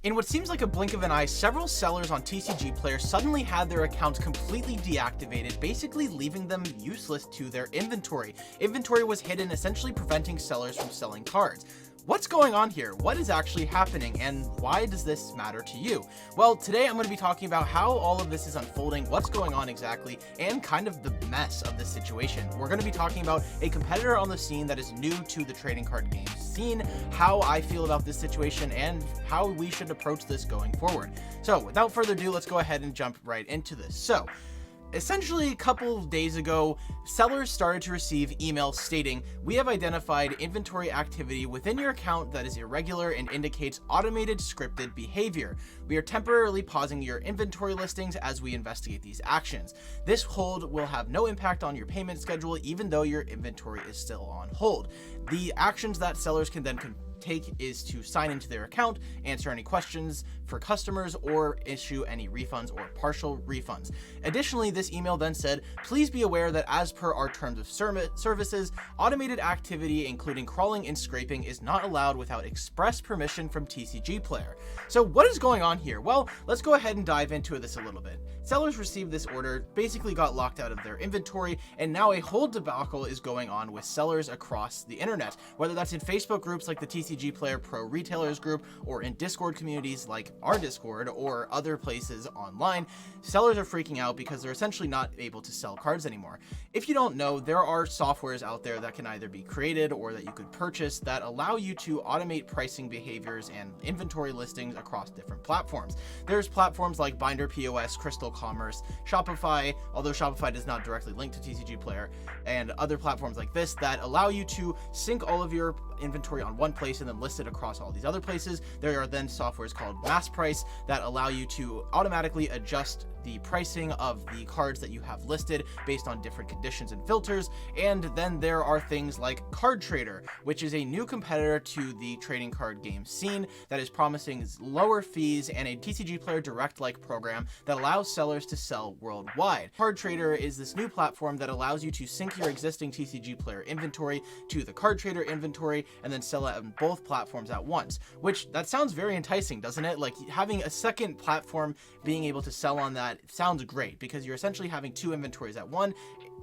In what seems like a blink of an eye, several sellers on TCG Player suddenly had their accounts completely deactivated, basically leaving them useless to their inventory. Inventory was hidden, essentially preventing sellers from selling cards. What's going on here? What is actually happening, and why does this matter to you? Well, today I'm going to be talking about how all of this is unfolding, what's going on exactly, and kind of the mess of this situation. We're going to be talking about a competitor on the scene that is new to the trading card game scene, how I feel about this situation, and how we should approach this going forward. So without further ado, let's go ahead and jump right into this. So essentially, a couple of days ago, sellers started to receive emails stating, "We have identified inventory activity within your account that is irregular and indicates automated scripted behavior. We are temporarily pausing your inventory listings as we investigate these actions. This hold will have no impact on your payment schedule, even though your inventory is still on hold." The actions that sellers can then take is to sign into their account, answer any questions for customers, or issue any refunds or partial refunds. Additionally, this email then said, "Please be aware that as per our terms of services, automated activity including crawling and scraping is not allowed without express permission from TCG Player." So what is going on here? Well, let's go ahead and dive into this a little bit. Sellers received this order, basically got locked out of their inventory, and now a whole debacle is going on with sellers across the internet, whether that's in Facebook groups like the TCG Player Pro Retailers group, or in Discord communities like our Discord, or other places online. Sellers are freaking out because they're essentially not able to sell cards anymore. If you don't know, there are softwares out there that can either be created or that you could purchase that allow you to automate pricing behaviors and inventory listings across different platforms. There's platforms like Binder POS, Crystal Commerce, Shopify, although Shopify does not directly link to TCG Player, and other platforms like this that allow you to sync all of your inventory on one place and then list it across all these other places. There are then softwares called Mass Price that allow you to automatically adjust the pricing of the cards that you have listed based on different conditions and filters. And then there are things like Card Trader, which is a new competitor to the trading card game scene that is promising lower fees and a TCG Player Direct-like program that allows sellers to sell worldwide. Card Trader is this new platform that allows you to sync your existing TCG Player inventory to the Card Trader inventory and then sell it on both platforms at once, which that sounds very enticing, doesn't it? Like having a second platform being able to sell on that sounds great because you're essentially having two inventories at one,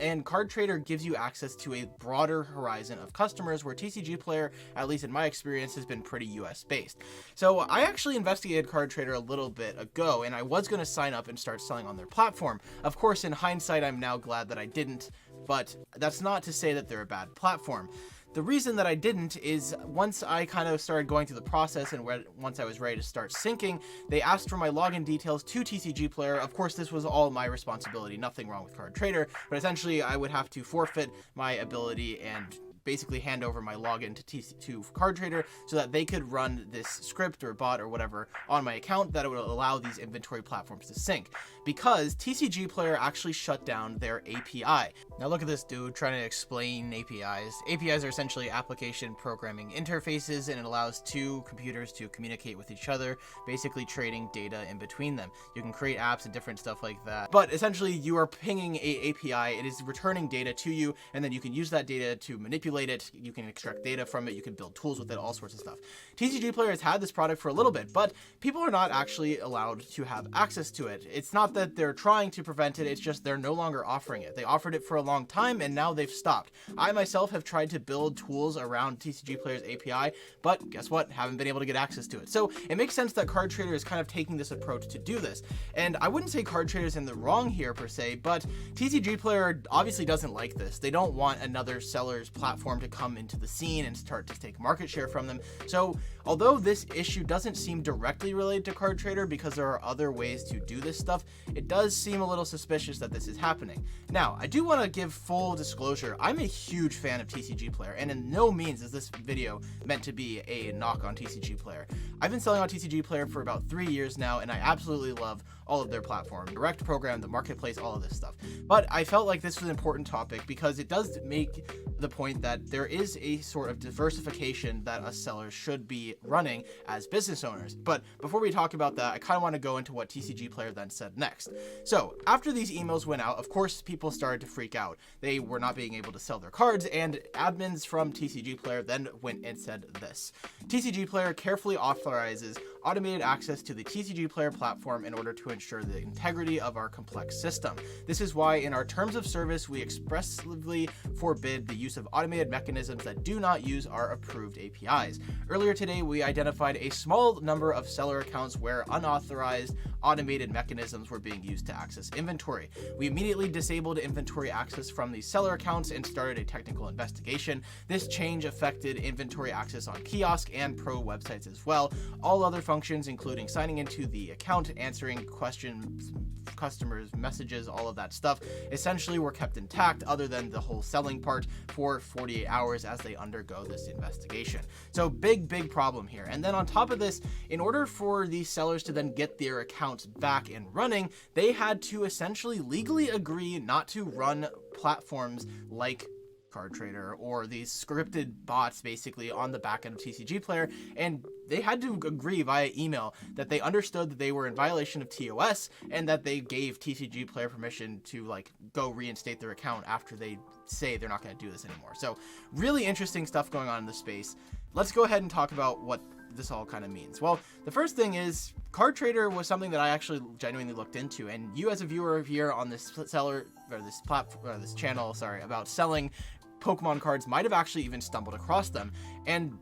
and Card Trader gives you access to a broader horizon of customers where TCG Player, at least in my experience, has been pretty US based. So I actually investigated Card Trader a little bit ago, and I was going to sign up and start selling on their platform. Of course, in hindsight, I'm now glad that I didn't, but that's not to say that they're a bad platform. The reason that I didn't is once I kind of started going through the process and once I was ready to start syncing, they asked for my login details to TCG Player. Of course, this was all my responsibility, nothing wrong with Card Trader, but essentially I would have to forfeit my ability and basically hand over my login to Card Trader so that they could run this script or bot or whatever on my account that would allow these inventory platforms to sync, because TCG Player actually shut down their API. Now look at this dude trying to explain APIs. APIs are essentially application programming interfaces, and it allows two computers to communicate with each other, basically trading data in between them. You can create apps and different stuff like that, but essentially you are pinging a API, it is returning data to you, and then you can use that data to manipulate it, you can extract data from it, you can build tools with it, all sorts of stuff. TCG Player has had this product for a little bit, but people are not actually allowed to have access to it. It's not that they're trying to prevent it, it's just they're no longer offering it. They offered it for a long time and now they've stopped. I myself have tried to build tools around TCG Player's API, but guess what? Haven't been able to get access to it. So it makes sense that Card Trader is kind of taking this approach to do this. And I wouldn't say Card Trader is in the wrong here per se, but TCG Player obviously doesn't like this. They don't want another seller's platform to come into the scene and start to take market share from them. So although this issue doesn't seem directly related to Card Trader because there are other ways to do this stuff, it does seem a little suspicious that this is happening. Now, I do want to give full disclosure. I'm a huge fan of TCG Player, and in no means is this video meant to be a knock on TCG Player. I've been selling on TCG Player for about 3 years now, and I absolutely love all of their platform, direct program, the marketplace, all of this stuff. But I felt like this was an important topic because it does make the point that there is a sort of diversification that us sellers should be running as business owners. But before we talk about that, I kind of want to go into what TCG Player then said next. So after these emails went out, of course, people started to freak out. They were not being able to sell their cards, and admins from TCG Player then went and said this. TCG Player carefully authorizes automated access to the TCG Player platform in order to ensure the integrity of our complex system. This is why in our terms of service, we expressly forbid the use of automated mechanisms that do not use our approved APIs. Earlier today, we identified a small number of seller accounts where unauthorized automated mechanisms were being used to access inventory. We immediately disabled inventory access from these seller accounts and started a technical investigation. This change affected inventory access on kiosk and pro websites as well. All other functions, including signing into the account, answering questions, customers' messages, all of that stuff, essentially were kept intact other than the whole selling part for 48 hours as they undergo this investigation. So big problem here. And then on top of this, in order for these sellers to then get their accounts back and running, they had to essentially legally agree not to run platforms like Card Trader or these scripted bots basically on the back end of TCG Player, and they had to agree via email that they understood that they were in violation of TOS and that they gave TCG Player permission to like go reinstate their account after they say they're not going to do this anymore. So really interesting stuff going on in the space. Let's go ahead and talk about what this all kind of means. Well, the first thing is Card Trader was something that I actually genuinely looked into, and you as a viewer here on this seller or this platform or this channel, about selling Pokemon cards might have actually even stumbled across them. And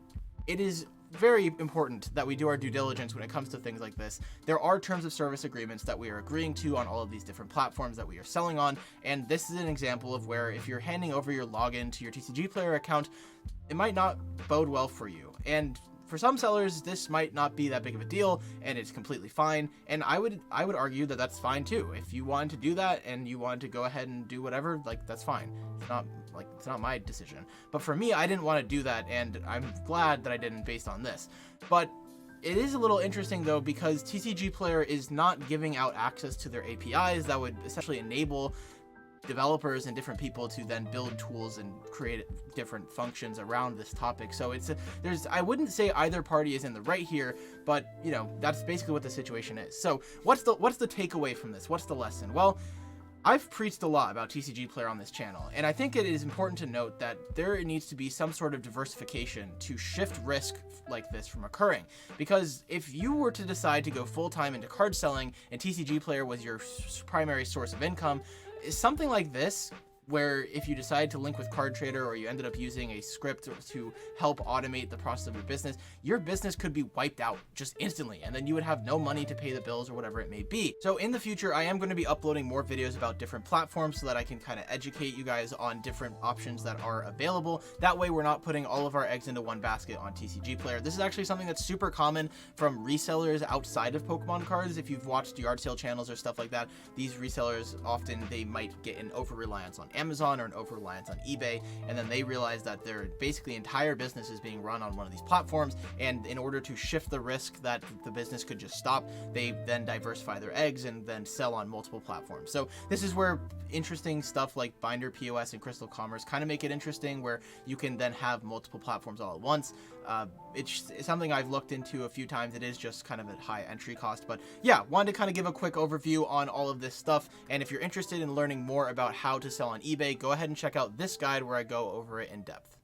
it is very important that we do our due diligence when it comes to things like this. There are terms of service agreements that we are agreeing to on all of these different platforms that we are selling on, and this is an example of where if you're handing over your login to your TCG Player account, it might not bode well for you. And for some sellers, this might not be that big of a deal, and it's completely fine. And I would argue that that's fine too. If you wanted to do that and you wanted to go ahead and do whatever, like that's fine. It's not my decision. But for me, I didn't want to do that, and I'm glad that I didn't based on this. But it is a little interesting though, because TCG Player is not giving out access to their APIs that would essentially enable developers and different people to then build tools and create different functions around this topic. So I wouldn't say either party is in the right here, but that's basically what the situation is. So what's the takeaway from this? What's the lesson? Well, I've preached a lot about TCG Player on this channel, and I think it is important to note that there needs to be some sort of diversification to shift risk like this from occurring. Because if you were to decide to go full-time into card selling and TCG Player was your primary source of income, something like this, where if you decide to link with Card Trader or you ended up using a script to help automate the process of your business could be wiped out just instantly, and then you would have no money to pay the bills or whatever it may be. So in the future, I am going to be uploading more videos about different platforms so that I can kind of educate you guys on different options that are available. That way we're not putting all of our eggs into one basket on TCG Player. This is actually something that's super common from resellers outside of Pokemon cards. If you've watched yard sale channels or stuff like that, these resellers often they might get an over-reliance on Amazon or an over-reliance on eBay, and then they realize that their basically entire business is being run on one of these platforms, and in order to shift the risk that the business could just stop, they then diversify their eggs and then sell on multiple platforms. So this is where interesting stuff like Binder POS and Crystal Commerce kind of make it interesting, where you can then have multiple platforms all at once. It's something I've looked into a few times. It is just kind of a high entry cost, but yeah, wanted to kind of give a quick overview on all of this stuff. And if you're interested in learning more about how to sell on eBay, go ahead and check out this guide where I go over it in depth.